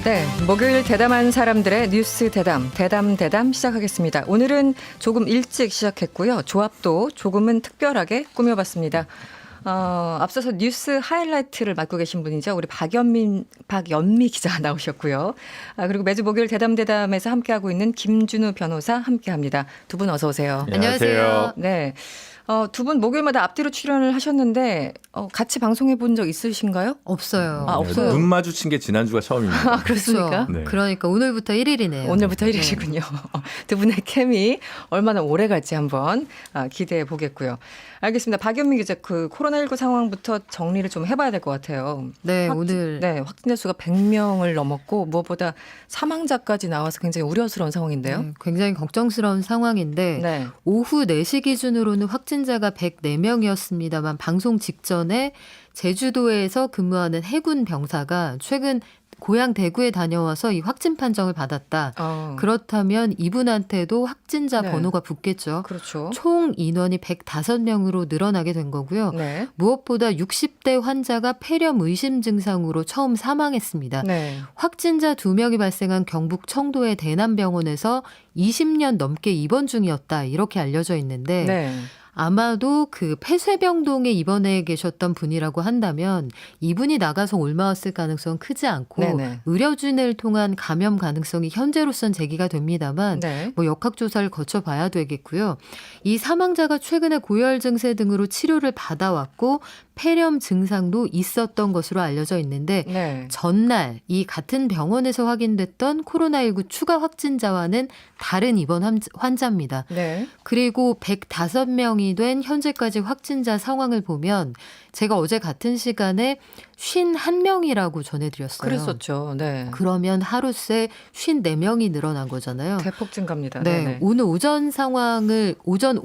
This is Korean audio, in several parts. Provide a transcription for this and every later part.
네, 목요일 대담한 사람들의 뉴스 대담 시작하겠습니다. 오늘은 조금 일찍 시작했고요. 조합도 조금은 특별하게 꾸며봤습니다. 앞서서 뉴스 하이라이트를 맡고 계신 분이죠. 우리 박연미 기자 나오셨고요. 그리고 매주 목요일 대담에서 함께하고 있는 김준우 변호사 함께합니다. 두 분 어서 오세요. 안녕하세요. 네. 두 분 목요일마다 앞뒤로 출연을 하셨는데 같이 방송해 본 적 있으신가요? 없어요. 없어요. 눈 마주친 게 지난주가 처음입니다. 그렇습니까? 그렇죠. 네. 그러니까 오늘부터 1일이네요. 오늘부터 1일이군요. 두 분의 케미 얼마나 오래 갈지 한번 기대해 보겠고요. 알겠습니다. 박연미 기자, 그 코로나19 상황부터 정리를 좀 해봐야 될 것 같아요. 네, 오늘 확진자 수가 100명을 넘었고 무엇보다 사망자까지 나와서 굉장히 우려스러운 상황인데요. 굉장히 걱정스러운 상황인데 네. 오후 4시 기준으로는 확진자가 104명이었습니다만 방송 직전에 제주도에서 근무하는 해군 병사가 최근 고향 대구에 다녀와서 이 확진 판정을 받았다. 그렇다면 이분한테도 확진자 네. 번호가 붙겠죠. 그렇죠. 총 인원이 105명으로 늘어나게 된 거고요. 네. 무엇보다 60대 환자가 폐렴 의심 증상으로 처음 사망했습니다. 네. 확진자 2명이 발생한 경북 청도의 대남병원에서 20년 넘게 입원 중이었다. 이렇게 알려져 있는데 네. 아마도 그 폐쇄병동에 입원해 계셨던 분이라고 한다면 이분이 나가서 옮아왔을 가능성은 크지 않고 네네. 의료진을 통한 감염 가능성이 현재로선 제기가 됩니다만 네. 역학조사를 거쳐봐야 되겠고요. 이 사망자가 최근에 고열 증세 등으로 치료를 받아왔고 폐렴 증상도 있었던 것으로 알려져 있는데 네. 전날 이 같은 병원에서 확인됐던 코로나19 추가 확진자와는 다른 입원 환자입니다. 네. 그리고 105명이 된 현재까지 확진자 상황을 보면 제가 어제 같은 시간에 51명이라고 전해드렸어요. 그랬었죠. 네. 그러면 하루 새 54명이 늘어난 거잖아요. 대폭 증가입니다. 네, 네네. 오늘 오전 상황을 오전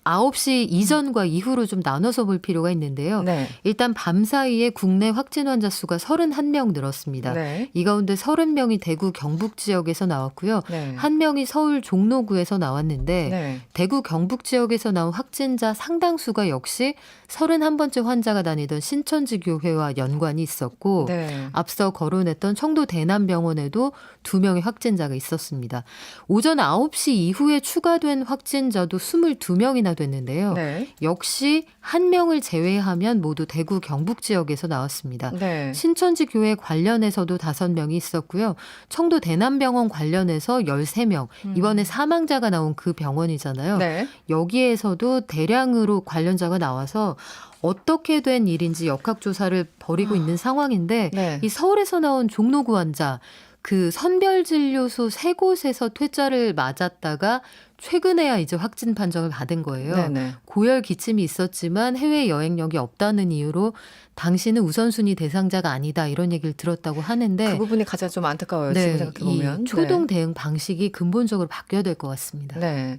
9시 이전과 이후로 좀 나눠서 볼 필요가 있는데요. 네. 일단 밤 사이에 국내 확진 환자 수가 31명 늘었습니다. 네. 이 가운데 30명이 대구 경북 지역에서 나왔고요. 네. 한 명이 서울 종로구에서 나왔는데 네. 대구 경북 지역에서 나온 확진자 상당수가 역시 31번째 환자가 다니던 신천지 교회와 연관이 있었고 네. 앞서 거론했던 청도 대남병원에도 2명의 확진자가 있었습니다. 오전 9시 이후에 추가된 확진자도 22명이나 됐는데요. 네. 역시 한 명을 제외하면 모두 대구 경북 지역에서 나왔습니다. 네. 신천지 교회 관련해서도 5명이 있었고요. 청도 대남병원 관련해서 13명. 이번에 사망자가 나온 그 병원이잖아요. 네. 여기에서도 대량으로 관련자가 나와서 어떻게 된 일인지 역학조사를 벌이고 있는 상황인데 네. 이 서울에서 나온 종로구 환자 그 선별진료소 3곳에서 퇴짜를 맞았다가 최근에야 이제 확진 판정을 받은 거예요. 네네. 고열 기침이 있었지만 해외 여행력이 없다는 이유로 당신은 우선순위 대상자가 아니다 이런 얘기를 들었다고 하는데 그 부분이 가장 좀 안타까워요. 지금 생각해보면. 이 초동 대응 방식이 근본적으로 바뀌어야 될 것 같습니다. 네.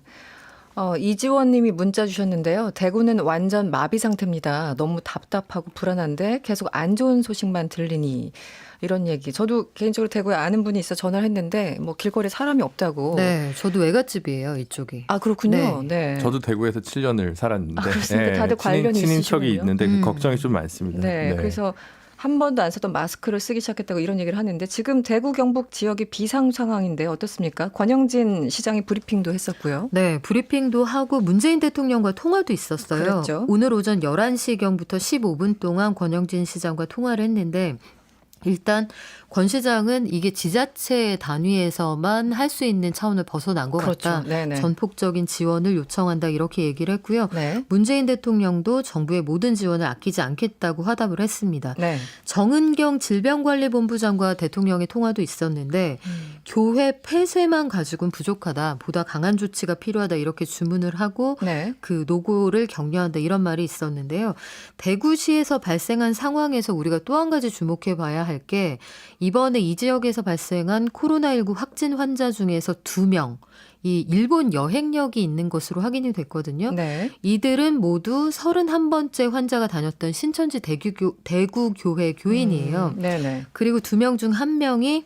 이지원 님이 문자 주셨는데요. 대구는 완전 마비 상태입니다. 너무 답답하고 불안한데 계속 안 좋은 소식만 들리니 이런 얘기. 저도 개인적으로 대구에 아는 분이 있어 전화를 했는데 뭐 길거리에 사람이 없다고. 네, 저도 외갓집이에요, 이쪽이. 아, 그렇군요. 네. 저도 대구에서 7년을 살았는데 그렇습니까? 다들 관련이 친인척이 있으시군요. 있는데 그 걱정이 좀 많습니다. 네. 그래서 한 번도 안 썼던 마스크를 쓰기 시작했다고 이런 얘기를 하는데 지금 대구 경북 지역이 비상 상황인데 어떻습니까? 권영진 시장이 브리핑도 했었고요. 네, 브리핑도 하고 문재인 대통령과 통화도 있었어요. 그랬죠. 오늘 오전 11시경부터 15분 동안 권영진 시장과 통화를 했는데 일단 권 시장은 이게 지자체 단위에서만 할 수 있는 차원을 벗어난 것 그렇죠. 같다. 네네. 전폭적인 지원을 요청한다 이렇게 얘기를 했고요. 네. 문재인 대통령도 정부의 모든 지원을 아끼지 않겠다고 화답을 했습니다. 네. 정은경 질병관리본부장과 대통령의 통화도 있었는데 교회 폐쇄만 가지고는 부족하다. 보다 강한 조치가 필요하다 이렇게 주문을 하고 네. 그 노고를 격려한다 이런 말이 있었는데요. 대구시에서 발생한 상황에서 우리가 또 한 가지 주목해 봐야 할 게 이번에 이 지역에서 발생한 코로나19 확진 환자 중에서 2명 이 일본 여행력이 있는 것으로 확인이 됐거든요. 네. 이들은 모두 31번째 환자가 다녔던 신천지 대구교회 교인이에요. 네네. 그리고 2명 중 1명이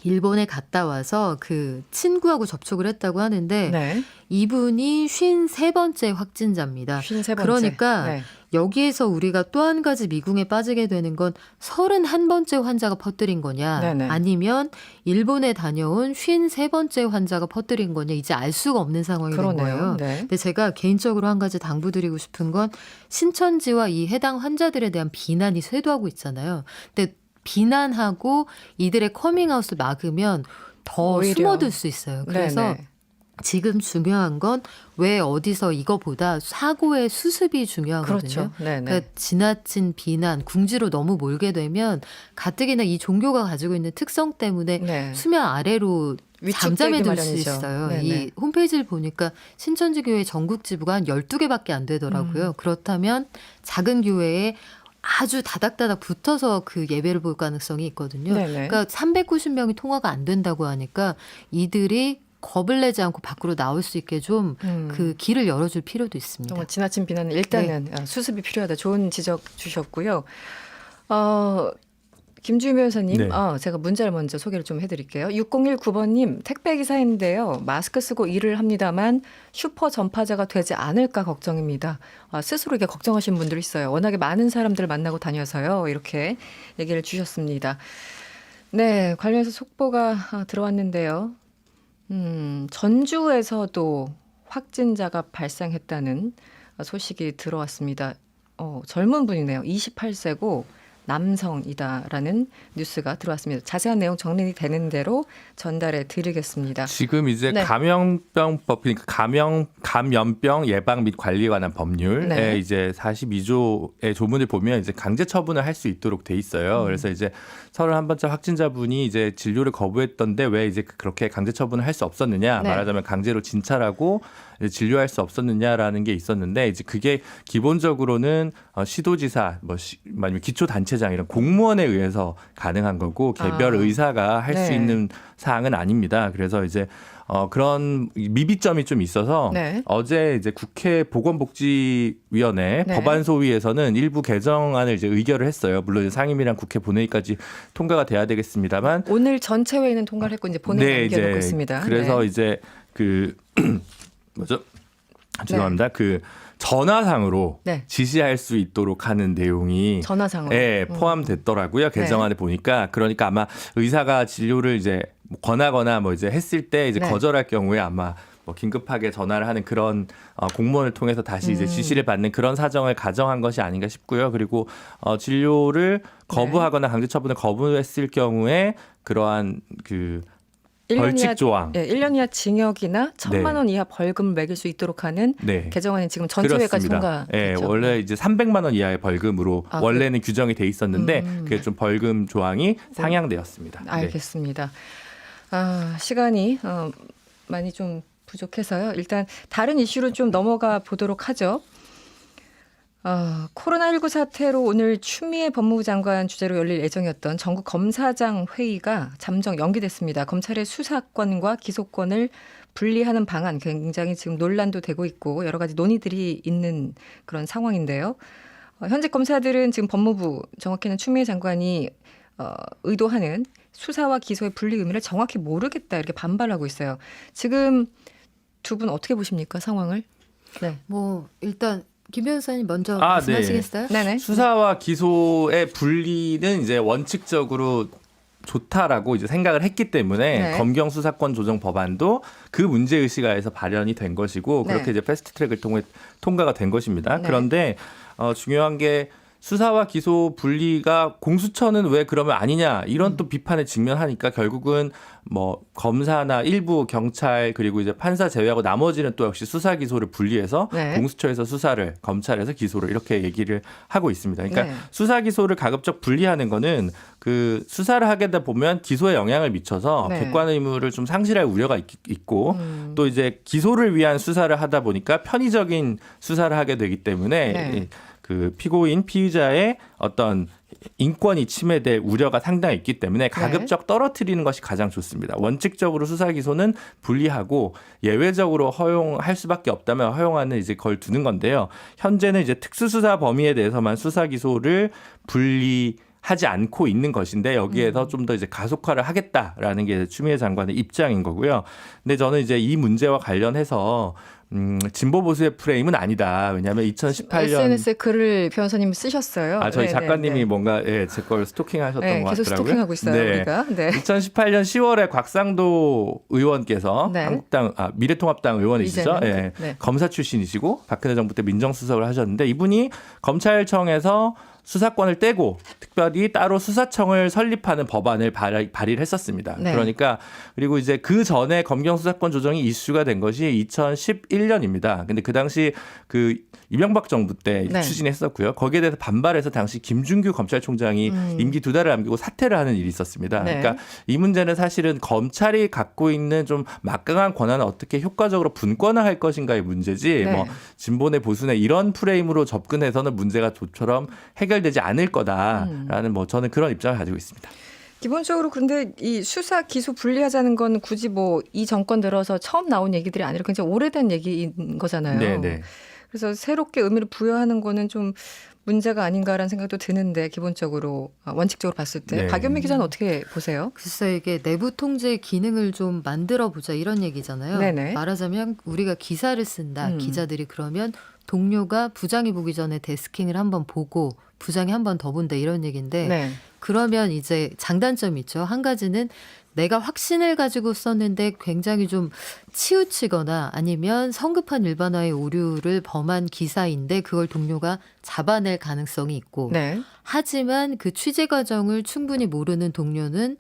일본에 갔다 와서 그 친구하고 접촉을 했다고 하는데 네. 이분이 53번째 확진자입니다. 53번째. 그러니까 네. 여기에서 우리가 또 한 가지 미궁에 빠지게 되는 건 31번째 환자가 퍼뜨린 거냐 네네. 아니면 일본에 다녀온 53번째 환자가 퍼뜨린 거냐 이제 알 수가 없는 상황이 된 그러네요. 거예요. 네. 근데 제가 개인적으로 한 가지 당부드리고 싶은 건 신천지와 이 해당 환자들에 대한 비난이 쇄도하고 있잖아요. 근데 비난하고 이들의 커밍아웃을 막으면 더 오히려. 숨어들 수 있어요. 그래서 네네. 지금 중요한 건 왜 어디서 이거보다 사고의 수습이 중요하거든요. 그렇죠. 네네. 그러니까 지나친 비난, 궁지로 너무 몰게 되면 가뜩이나 이 종교가 가지고 있는 특성 때문에 네. 수면 아래로 위축되기 잠잠해들 수 마련이죠. 있어요. 네네. 이 홈페이지를 보니까 신천지교회 전국 지부가 한 12개밖에 안 되더라고요. 그렇다면 작은 교회에 아주 다닥다닥 붙어서 그 예배를 볼 가능성이 있거든요. 네네. 그러니까 390명이 통화가 안 된다고 하니까 이들이 겁을 내지 않고 밖으로 나올 수 있게 좀 그 길을 열어줄 필요도 있습니다. 너무 지나친 비난은 일단은 수습이 필요하다. 좋은 지적 주셨고요. 김주희 변호사님, 네. 제가 문자를 먼저 소개를 좀 해드릴게요. 6019번님, 택배기사인데요. 마스크 쓰고 일을 합니다만 슈퍼 전파자가 되지 않을까 걱정입니다. 스스로 이게 걱정하시는 분들이 있어요. 워낙에 많은 사람들을 만나고 다녀서요. 이렇게 얘기를 주셨습니다. 네, 관련해서 속보가 들어왔는데요. 전주에서도 확진자가 발생했다는 소식이 들어왔습니다. 젊은 분이네요. 28세고 남성이다라는 뉴스가 들어왔습니다. 자세한 내용 정리되는 대로 전달해 드리겠습니다. 지금 이제 네. 감염병법, 그러니까 감염병 예방 및 관리에 관한 법률에 네. 이제 42조의 조문을 보면 이제 강제 처분을 할 수 있도록 돼 있어요. 그래서 이제 31번째 확진자분이 이제 진료를 거부했던데 왜 이제 그렇게 강제 처분을 할 수 없었느냐, 네. 말하자면 강제로 진찰하고 진료할 수 없었느냐라는 게 있었는데 이제 그게 기본적으로는 시도지사 아니면 기초단체장 이런 공무원에 의해서 가능한 거고 개별 의사가 할 수 네. 있는 사항은 아닙니다. 그래서 이제 그런 미비점이 좀 있어서 네. 어제 이제 국회 보건복지위원회 네. 법안소위에서는 일부 개정안을 이제 의결을 했어요. 물론 이제 상임위랑 국회 본회의까지 통과가 돼야 되겠습니다만 오늘 전체 회의는 통과를 했고 이제 본회의 남겨놓고 있습니다. 그래서 네. 이제 그 뭐죠? 죄송합니다. 그 전화상으로 네. 지시할 수 있도록 하는 내용이 전화상으로. 포함됐더라고요. 개정안에 보니까. 그러니까 아마 의사가 진료를 이제 권하거나 뭐 이제 했을 때 이제 네. 거절할 경우에 아마 뭐 긴급하게 전화를 하는 그런 공무원을 통해서 다시 이제 지시를 받는 그런 사정을 가정한 것이 아닌가 싶고요. 그리고 진료를 거부하거나 강제 처분을 거부했을 경우에 그러한 그 1년 벌칙 이하, 조항. 1년 이하 징역이나 1,000만 원 이하 벌금을 매길 수 있도록 하는 네. 개정안이 지금 전체회까지 그렇습니다. 통과됐죠. 원래 이제 300만 원 이하의 벌금으로 원래는 규정이 돼 있었는데 그게 좀 벌금 조항이 상향되었습니다. 네. 알겠습니다. 시간이 많이 좀 부족해서요. 일단 다른 이슈로 좀 넘어가 보도록 하죠. 코로나19 사태로 오늘 추미애 법무부 장관 주재로 열릴 예정이었던 전국 검사장 회의가 잠정 연기됐습니다. 검찰의 수사권과 기소권을 분리하는 방안 굉장히 지금 논란도 되고 있고 여러 가지 논의들이 있는 그런 상황인데요. 현재 검사들은 지금 법무부 정확히는 추미애 장관이 의도하는 수사와 기소의 분리 의미를 정확히 모르겠다 이렇게 반발하고 있어요. 지금 두 분 어떻게 보십니까 상황을? 네. 뭐 일단 김 변호사님 먼저 말씀하시겠어요? 네네. 수사와 기소의 분리는 이제 원칙적으로 좋다라고 이제 생각을 했기 때문에 네. 검경 수사권 조정 법안도 그 문제 의식하에서 발현이 된 것이고 네. 그렇게 이제 패스트트랙을 통해 통과가 된 것입니다. 네. 그런데 중요한 게 수사와 기소 분리가 공수처는 왜 그러면 아니냐 이런 또 비판에 직면하니까 결국은 뭐 검사나 일부 경찰 그리고 이제 판사 제외하고 나머지는 또 역시 수사 기소를 분리해서 네. 공수처에서 수사를 검찰에서 기소를 이렇게 얘기를 하고 있습니다. 그러니까 네. 수사 기소를 가급적 분리하는 거는 그 수사를 하게 되다 보면 기소에 영향을 미쳐서 네. 객관 의무를 좀 상실할 우려가 있고 또 이제 기소를 위한 수사를 하다 보니까 편의적인 수사를 하게 되기 때문에 네. 그 피고인 피의자의 어떤 인권이 침해될 우려가 상당히 있기 때문에 가급적 떨어뜨리는 것이 가장 좋습니다. 원칙적으로 수사 기소는 분리하고 예외적으로 허용할 수밖에 없다면 허용하는 이제 걸 두는 건데요. 현재는 이제 특수수사 범위에 대해서만 수사 기소를 분리 하지 않고 있는 것인데 여기에서 좀 더 이제 가속화를 하겠다라는 게 추미애 장관의 입장인 거고요. 근데 저는 이제 이 문제와 관련해서 진보 보수의 프레임은 아니다. 왜냐하면 2018년 SNS에 글을 변호사님 쓰셨어요. 저희 네, 작가님이 네. 뭔가 제 걸 스토킹하셨던 네, 것 계속 같더라고요. 스토킹하고 있어요. 네. 우리가. 네. 2018년 10월에 곽상도 의원께서 네. 미래통합당 의원이시죠. 이제는 예. 네. 검사 출신이시고 박근혜 정부 때 민정수석을 하셨는데 이분이 검찰청에서 수사권을 떼고 특별히 따로 수사청을 설립하는 법안을 발의를 했었습니다. 네. 그러니까 그리고 이제 그 전에 검경 수사권 조정이 이슈가 된 것이 2011년입니다. 근데 그 당시 그 이명박 정부 때 네. 추진했었고요. 거기에 대해서 반발해서 당시 김준규 검찰총장이 임기 2달을 남기고 사퇴를 하는 일이 있었습니다. 네. 그러니까 이 문제는 사실은 검찰이 갖고 있는 좀 막강한 권한을 어떻게 효과적으로 분권화할 것인가의 문제지 네. 뭐 진보네 보수네 이런 프레임으로 접근해서는 문제가 좀처럼 해결되지 않을 거다라는 뭐 저는 그런 입장을 가지고 있습니다. 기본적으로 그런데 이 수사 기소 분리하자는 건 굳이 뭐 이 정권 들어서 처음 나온 얘기들이 아니라 굉장히 오래된 얘기인 거잖아요. 네. 그래서 새롭게 의미를 부여하는 거는 좀 문제가 아닌가라는 생각도 드는데 기본적으로 원칙적으로 봤을 때 네. 박연미 기자는 어떻게 보세요? 글쎄 이게 내부 통제 기능을 좀 만들어 보자 이런 얘기잖아요. 네네. 말하자면 우리가 기사를 쓴다. 음. 기자들이 그러면 동료가 부장이 보기 전에 데스킹을 한번 보고 부장이 한 번 더 본다 이런 얘기인데 네. 그러면 이제 장단점이 있죠. 한 가지는 내가 확신을 가지고 썼는데 굉장히 좀 치우치거나 아니면 성급한 일반화의 오류를 범한 기사인데 그걸 동료가 잡아낼 가능성이 있고 네. 하지만 그 취재 과정을 충분히 모르는 동료는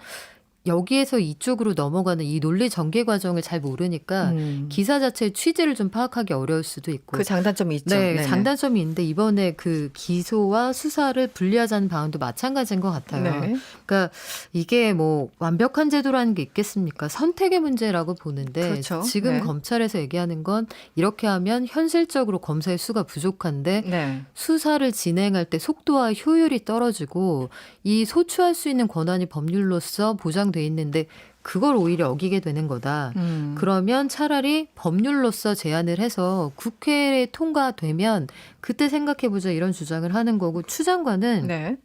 여기에서 이쪽으로 넘어가는 이 논리 전개 과정을 잘 모르니까 기사 자체의 취지를 좀 파악하기 어려울 수도 있고 그 장단점이 있죠. 네, 네네. 장단점이 있는데 이번에 그 기소와 수사를 분리하자는 방안도 마찬가지인 것 같아요. 네. 그러니까 이게 뭐 완벽한 제도라는 게 있겠습니까? 선택의 문제라고 보는데 그렇죠. 지금 네. 검찰에서 얘기하는 건 이렇게 하면 현실적으로 검사의 수가 부족한데 네. 수사를 진행할 때 속도와 효율이 떨어지고 이 소추할 수 있는 권한이 법률로서 보장돼 있는데 그걸 오히려 어기게 되는 거다. 그러면 차라리 법률로서 제안을 해서 국회에 통과되면 그때 생각해보자 이런 주장을 하는 거고 추 장관은 네.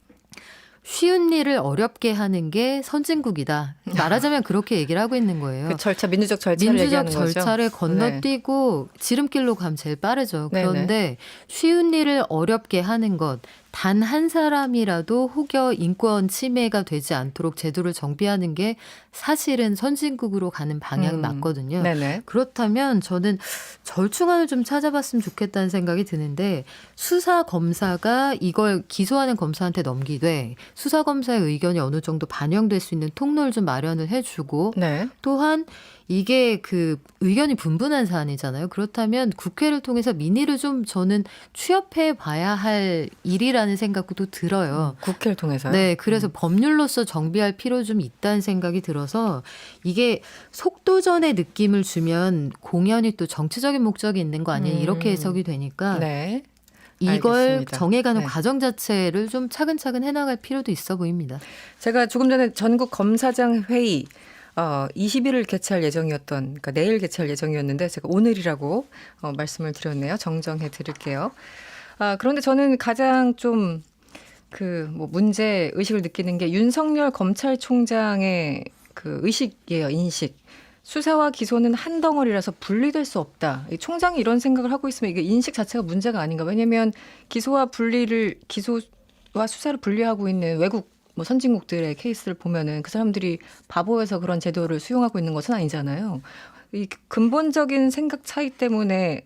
쉬운 일을 어렵게 하는 게 선진국이다. 말하자면 그렇게 얘기를 하고 있는 거예요. 그 절차 민주적 절차를 민주적 얘기하는 거죠. 절차를 건너뛰고 지름길로 가면 제일 빠르죠. 네네. 그런데 쉬운 일을 어렵게 하는 것, 단 한 사람이라도 혹여 인권 침해가 되지 않도록 제도를 정비하는 게 사실은 선진국으로 가는 방향이 맞거든요. 네네. 그렇다면 저는 절충안을 좀 찾아봤으면 좋겠다는 생각이 드는데 수사 검사가 이걸 기소하는 검사한테 넘기되 수사 검사의 의견이 어느 정도 반영될 수 있는 통로를 좀 마련을 해주고 네. 또한 이게 그 의견이 분분한 사안이잖아요. 그렇다면 국회를 통해서 민의를 좀 저는 취합해 봐야 할 일이라는 생각도 들어요. 국회를 통해서요. 네, 그래서 법률로서 정비할 필요 좀 있다는 생각이 들어서 이게 속도전의 느낌을 주면 공연이 또 정치적인 목적이 있는 거 아니에요? 이렇게 해석이 되니까 네. 이걸 알겠습니다. 정해가는 네. 과정 자체를 좀 차근차근 해나갈 필요도 있어 보입니다. 제가 조금 전에 전국 검사장 회의 20일을 개최할 예정이었던, 그러니까 내일 개최할 예정이었는데 제가 오늘이라고 말씀을 드렸네요. 정정해 드릴게요. 그런데 저는 가장 좀 뭐 문제 의식을 느끼는 게 윤석열 검찰총장의 그 의식이에요. 인식. 수사와 기소는 한 덩어리라서 분리될 수 없다. 이 총장이 이런 생각을 하고 있으면 이게 인식 자체가 문제가 아닌가. 왜냐하면 기소와 수사를 분리하고 있는 외국 뭐 선진국들의 케이스를 보면은 그 사람들이 바보여서 그런 제도를 수용하고 있는 것은 아니잖아요. 이 근본적인 생각 차이 때문에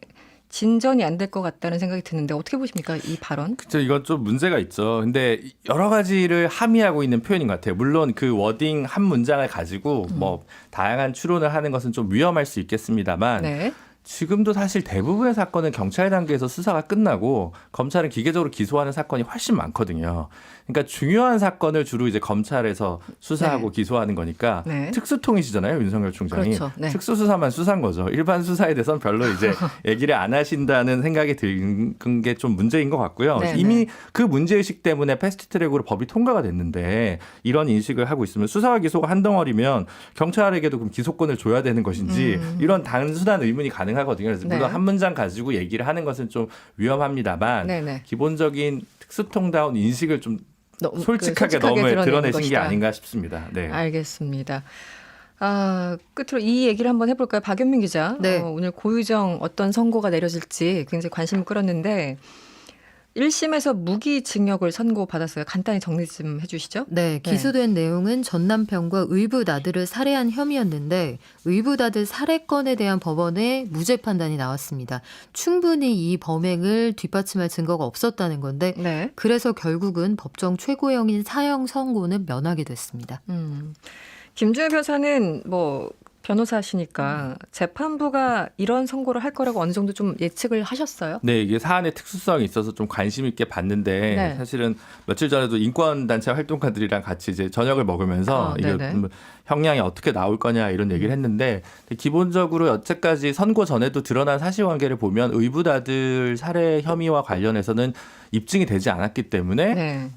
진전이 안 될 것 같다는 생각이 드는데 어떻게 보십니까? 이 발언? 그렇죠. 이건 좀 문제가 있죠. 근데 여러 가지를 함의하고 있는 표현인 것 같아요. 물론 그 워딩 한 문장을 가지고 뭐 다양한 추론을 하는 것은 좀 위험할 수 있겠습니다만 네. 지금도 사실 대부분의 사건은 경찰 단계에서 수사가 끝나고 검찰은 기계적으로 기소하는 사건이 훨씬 많거든요. 그러니까 중요한 사건을 주로 이제 검찰에서 수사하고 네. 기소하는 거니까 네. 특수통이시잖아요, 윤석열 총장이. 그렇죠. 네. 특수수사만 수사한 거죠. 일반 수사에 대해서는 별로 이제 얘기를 안 하신다는 생각이 든 게 좀 문제인 것 같고요. 네, 이미 네. 그 문제의식 때문에 패스트트랙으로 법이 통과가 됐는데 이런 인식을 하고 있으면 수사와 기소가 한 덩어리면 경찰에게도 그럼 기소권을 줘야 되는 것인지 이런 단순한 의문이 가능하거든요. 그래서 물론 네. 한 문장 가지고 얘기를 하는 것은 좀 위험합니다만 네네. 기본적인 특수통다운 인식을 좀 솔직하게 너무 드러낸 드러내신 게 것이다. 아닌가 싶습니다. 네. 알겠습니다. 끝으로 이 얘기를 한번 해볼까요? 박연민 기자. 네. 오늘 고유정 어떤 선고가 내려질지 굉장히 관심을 끌었는데 1심에서 무기징역을 선고받았어요. 간단히 정리 좀 해주시죠. 네, 기소된 내용은 전 남편과 의붓 아들을 살해한 혐의였는데 의붓 아들 살해건에 대한 법원의 무죄 판단이 나왔습니다. 충분히 이 범행을 뒷받침할 증거가 없었다는 건데 네. 그래서 결국은 법정 최고형인 사형 선고는 면하게 됐습니다. 김준일 변호사는 뭐 변호사시니까 재판부가 이런 선고를 할 거라고 어느 정도 좀 예측을 하셨어요? 네, 이게 사안의 특수성이 있어서 좀 관심 있게 봤는데 네. 사실은 며칠 전에도 인권단체 활동가들이랑 같이 이제 저녁을 먹으면서 이게 네네. 형량이 어떻게 나올 거냐 이런 얘기를 했는데 기본적으로 여태까지 선고 전에도 드러난 사실관계를 보면 의붓아들 살해 혐의와 관련해서는 입증이 되지 않았기 때문에 네.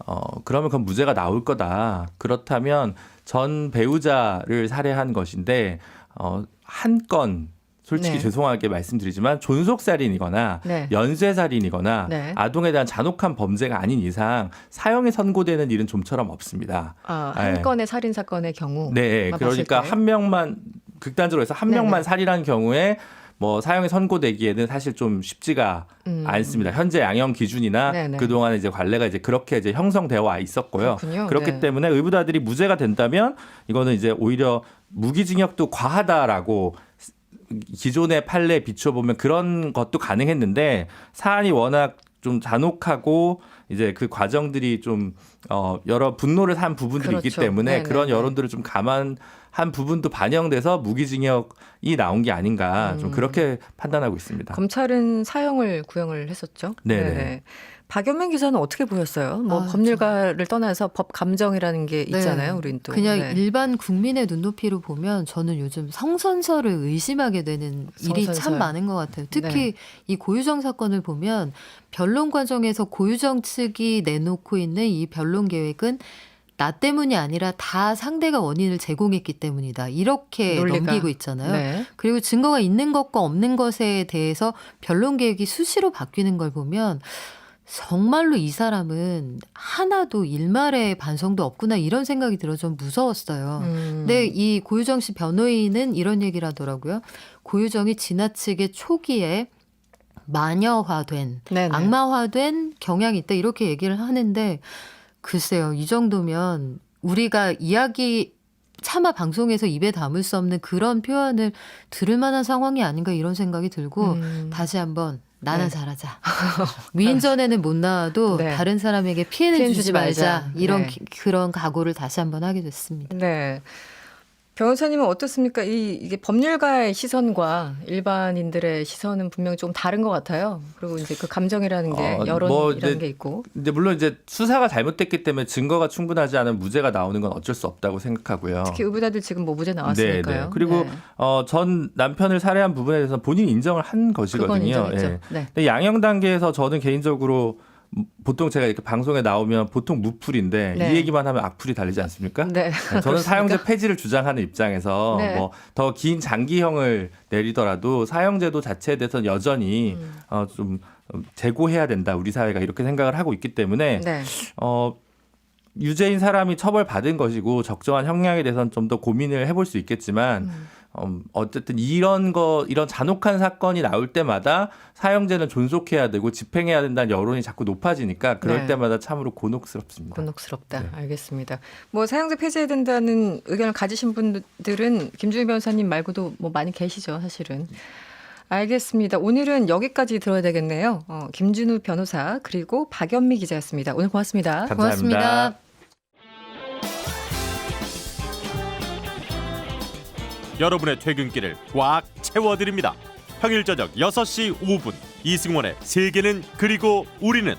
그러면 그건 무죄가 나올 거다. 그렇다면 전 배우자를 살해한 것인데 한 건 솔직히 네. 죄송하게 말씀드리지만 존속살인이거나 네. 연쇄살인이거나 네. 아동에 대한 잔혹한 범죄가 아닌 이상 사형이 선고되는 일은 좀처럼 없습니다. 한 네. 건의 살인 사건의 경우. 네, 그러니까 한 명만 극단적으로 해서 한 네네. 명만 살인한 경우에 뭐 사형이 선고되기에는 사실 좀 쉽지가 않습니다. 현재 양형 기준이나 네네. 그동안 이제 관례가 이제 그렇게 이제 형성되어 와 있었고요. 그렇군요. 그렇기 네. 때문에 의붓아들이 무죄가 된다면 이거는 이제 오히려 무기징역도 과하다라고 기존의 판례에 비춰보면 그런 것도 가능했는데 사안이 워낙 좀 잔혹하고 이제 그 과정들이 좀 여러 분노를 산 부분들이 있기 그렇죠. 때문에 네네네. 그런 여론들을 좀 감안한 부분도 반영돼서 무기징역이 나온 게 아닌가 좀 그렇게 판단하고 있습니다. 검찰은 사형을 구형을 했었죠. 네네. 박연민 기자는 어떻게 보셨어요? 뭐 아, 법률가를 떠나서 법 감정이라는 게 있잖아요. 네. 우린 또. 그냥 네. 일반 국민의 눈높이로 보면 저는 요즘 성선설을 의심하게 되는 일이 성선설. 참 많은 것 같아요. 특히 네. 이 고유정 사건을 보면 변론 과정에서 고유정 측이 내놓고 있는 이 변론 계획은 나 때문이 아니라 다 상대가 원인을 제공했기 때문이다. 이렇게 논리가. 넘기고 있잖아요. 네. 그리고 증거가 있는 것과 없는 것에 대해서 변론 계획이 수시로 바뀌는 걸 보면 정말로 이 사람은 하나도 일말의 반성도 없구나 이런 생각이 들어 좀 무서웠어요. 근데 이 고유정 씨 변호인은 이런 얘기를 하더라고요. 고유정이 지나치게 초기에 마녀화된 네네. 악마화된 경향이 있다 이렇게 얘기를 하는데 글쎄요. 이 정도면 우리가 이야기 차마 방송에서 입에 담을 수 없는 그런 표현을 들을 만한 상황이 아닌가 이런 생각이 들고 다시 한번 나나 네. 잘하자. 위인전에는 못 나와도 네. 다른 사람에게 피해는 주지 말자. 이런 네. 그런 각오를 다시 한번 하게 됐습니다. 네. 변호사님은 어떻습니까? 이게 법률가의 시선과 일반인들의 시선은 분명히 좀 다른 것 같아요. 그리고 이제 그 감정이라는 게 여론이라는 게 있고. 이제 물론 이제 수사가 잘못됐기 때문에 증거가 충분하지 않은 무죄가 나오는 건 어쩔 수 없다고 생각하고요. 특히 의붓아들 지금 뭐 무죄 나왔으니까요. 네. 그리고 네. 전 남편을 살해한 부분에 대해서 본인이 인정을 한 그건 것이거든요. 인정했죠. 예. 네. 근데 양형 단계에서 저는 개인적으로 보통 제가 이렇게 방송에 나오면 보통 무풀인데 네. 이 얘기만 하면 악플이 달리지 않습니까? 네. 저는 그렇습니까? 사형제 폐지를 주장하는 입장에서 네. 뭐 더 긴 장기형을 내리더라도 사형제도 자체에 대해서는 여전히 좀 재고해야 된다. 우리 사회가 이렇게 생각을 하고 있기 때문에 네. 유죄인 사람이 처벌받은 것이고 적정한 형량에 대해서는 좀 더 고민을 해볼 수 있겠지만 어쨌든 이런 잔혹한 사건이 나올 때마다 사형제는 존속해야 되고 집행해야 된다는 여론이 자꾸 높아지니까 그럴 네. 때마다 참으로 곤혹스럽습니다. 곤혹스럽다. 네. 알겠습니다. 뭐 사형제 폐지해야 된다는 의견을 가지신 분들은 김준일 변호사님 말고도 뭐 많이 계시죠, 사실은. 알겠습니다. 오늘은 여기까지 들어야 되겠네요. 김준우 변호사 그리고 박연미 기자였습니다. 오늘 고맙습니다. 감사합니다. 고맙습니다. 여러분의 퇴근길을 꽉 채워드립니다. 평일 저녁 6시 5분 이승원의 세계는 그리고 우리는